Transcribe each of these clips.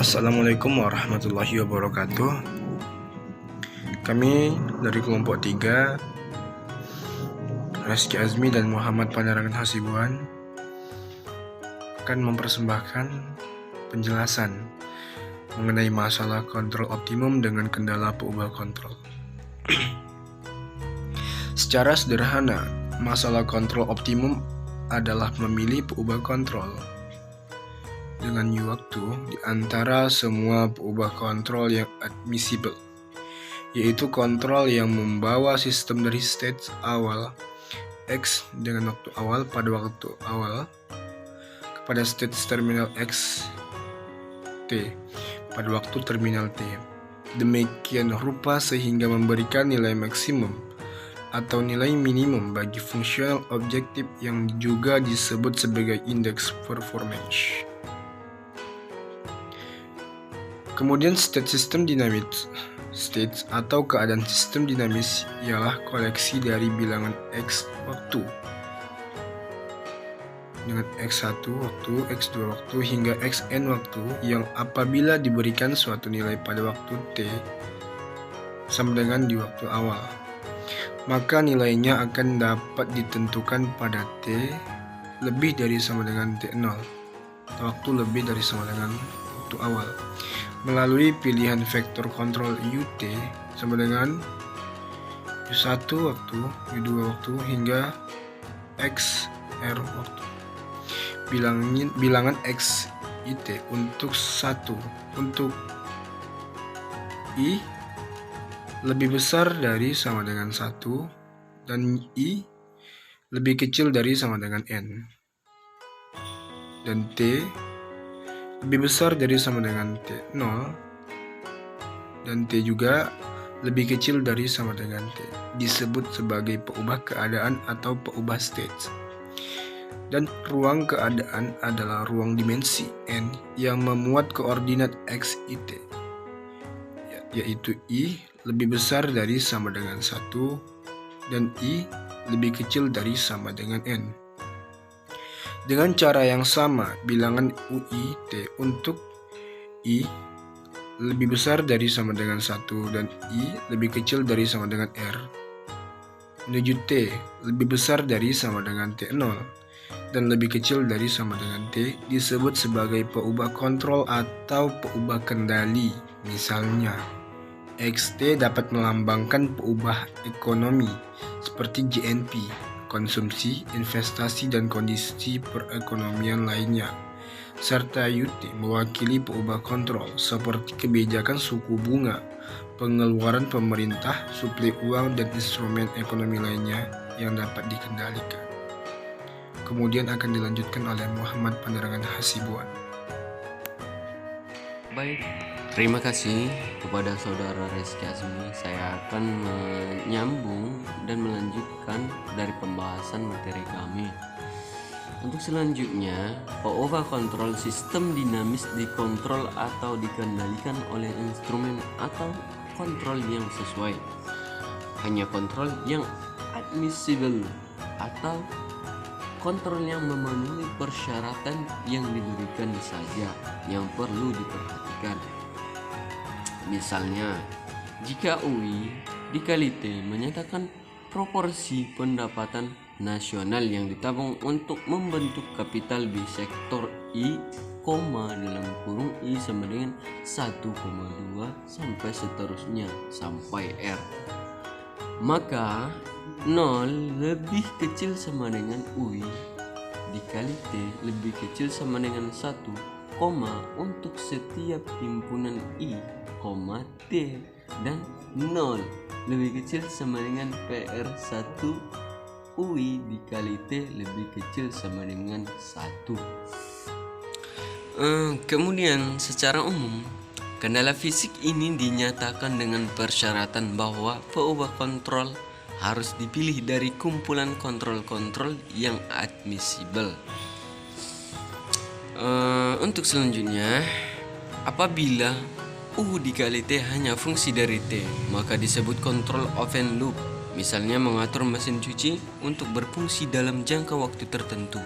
Assalamualaikum warahmatullahi wabarakatuh. Kami dari kelompok 3, Reski Azmi dan Muhammad Panerangan Hasibuan, akan mempersembahkan penjelasan mengenai masalah kontrol optimum dengan kendala peubah kontrol. Secara sederhana, masalah kontrol optimum adalah memilih peubah kontrol dengan waktu di antara semua peubah kontrol yang admissible, yaitu kontrol yang membawa sistem dari state awal X dengan waktu awal pada waktu awal kepada state terminal X T pada waktu terminal T. Demikian rupa sehingga memberikan nilai maksimum atau nilai minimum bagi fungsional objektif yang juga disebut sebagai indeks performance. Kemudian state sistem dinamis. State atau keadaan sistem dinamis ialah koleksi dari bilangan X waktu dengan X1 waktu, X2 waktu, hingga Xn waktu yang apabila diberikan suatu nilai pada waktu T sama dengan di waktu awal, maka nilainya akan dapat ditentukan pada T lebih dari sama dengan T0 atau waktu lebih dari sama dengan waktu awal melalui pilihan vektor kontrol UT sama dengan U1 waktu, U2 waktu, hingga XR waktu. Bilangan X IT untuk 1 untuk I lebih besar dari sama dengan 1 dan I lebih kecil dari sama dengan N, dan T lebih besar dari sama dengan T0 dan T juga lebih kecil dari sama dengan T, disebut sebagai peubah keadaan atau peubah state. Dan ruang keadaan adalah ruang dimensi N yang memuat koordinat X, IT, yaitu I lebih besar dari sama dengan 1 dan I lebih kecil dari sama dengan N. Dengan cara yang sama, bilangan UI T untuk I lebih besar dari sama dengan 1 dan I lebih kecil dari sama dengan R menuju T lebih besar dari sama dengan T0 dan lebih kecil dari sama dengan T disebut sebagai peubah kontrol atau peubah kendali. Misalnya, XT dapat melambangkan peubah ekonomi seperti GNP, konsumsi, investasi, dan kondisi perekonomian lainnya, serta UT mewakili peubah kontrol seperti kebijakan suku bunga, pengeluaran pemerintah, suplai uang, dan instrumen ekonomi lainnya yang dapat dikendalikan. Kemudian akan dilanjutkan oleh Muhammad Panerangan Hasibuan. Baik, terima kasih kepada saudara Reski Azmi. Saya akan menyambung dan melanjutkan dari pembahasan materi kami. Untuk selanjutnya, peubah kontrol sistem dinamis dikontrol atau dikendalikan oleh instrumen atau kontrol yang sesuai. Hanya kontrol yang admissible atau kontrol yang memenuhi persyaratan yang diberikan saja yang perlu diperhatikan. Misalnya, jika UI dikali T menyatakan proporsi pendapatan nasional yang ditabung untuk membentuk kapital di sektor I, dalam kurung I sama dengan 1,2 sampai seterusnya sampai R, maka 0 lebih kecil sama dengan UI dikali T lebih kecil sama dengan 1, untuk setiap himpunan I, T, dan 0 lebih kecil sama dengan PR1 UI dikali T lebih kecil sama dengan 1. Kemudian secara umum, kendala fisik ini dinyatakan dengan persyaratan bahwa peubah kontrol harus dipilih dari kumpulan kontrol-kontrol yang admissible. Untuk selanjutnya, apabila U dikali T hanya fungsi dari T, maka disebut kontrol open loop. Misalnya mengatur mesin cuci untuk berfungsi dalam jangka waktu tertentu.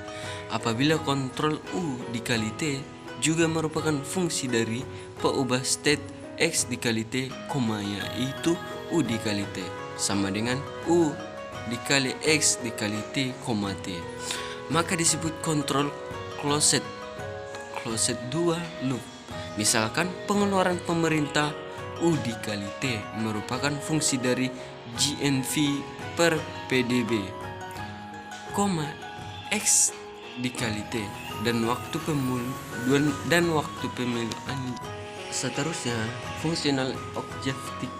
Apabila kontrol U dikali T juga merupakan fungsi dari peubah state X dikali T, yaitu U dikali T sama dengan U dikali X dikali T, T. Maka disebut kontrol closed 2 loop. Misalkan pengeluaran pemerintah U dikali T merupakan fungsi dari GNV per PDB, X dikali T dan waktu pemilihan. Seterusnya, fungsional objektif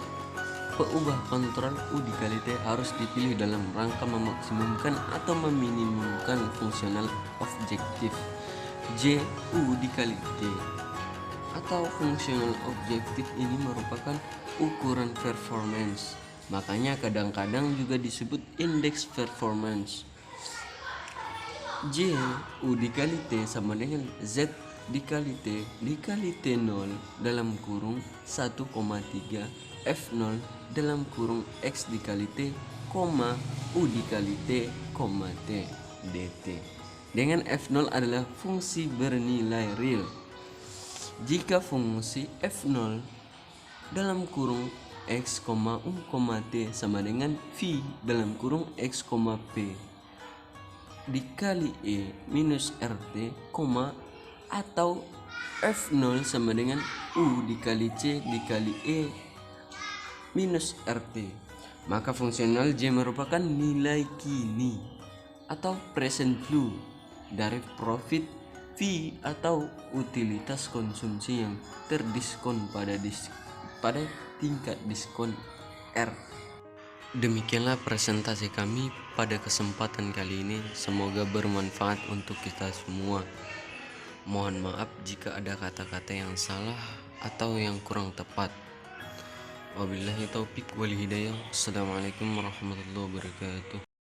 peubah kontrol U dikali T harus dipilih dalam rangka memaksimumkan atau meminimumkan fungsional objektif J U dikali T. Atau fungsional objektif ini merupakan ukuran performance. Makanya kadang-kadang juga disebut indeks performance. J U dikali T sama dengan Z dikali T0 dalam kurung 1,3 F0 dalam kurung X dikali T, U dikali T, T dt. Dengan F0 adalah fungsi bernilai real. Jika fungsi F0 dalam kurung X, U, T sama dengan V dalam kurung X, P dikali E minus RT, atau F0 sama dengan U dikali C dikali E minus RT, maka fungsional J merupakan nilai kini atau present value dari profit V atau utilitas konsumsi yang terdiskon pada tingkat diskon R. Demikianlah presentasi kami pada kesempatan kali ini. Semoga bermanfaat untuk kita semua. Mohon maaf jika ada kata-kata yang salah atau yang kurang tepat. Wabillahi taufik wal hidayah. Assalamualaikum warahmatullahi wabarakatuh.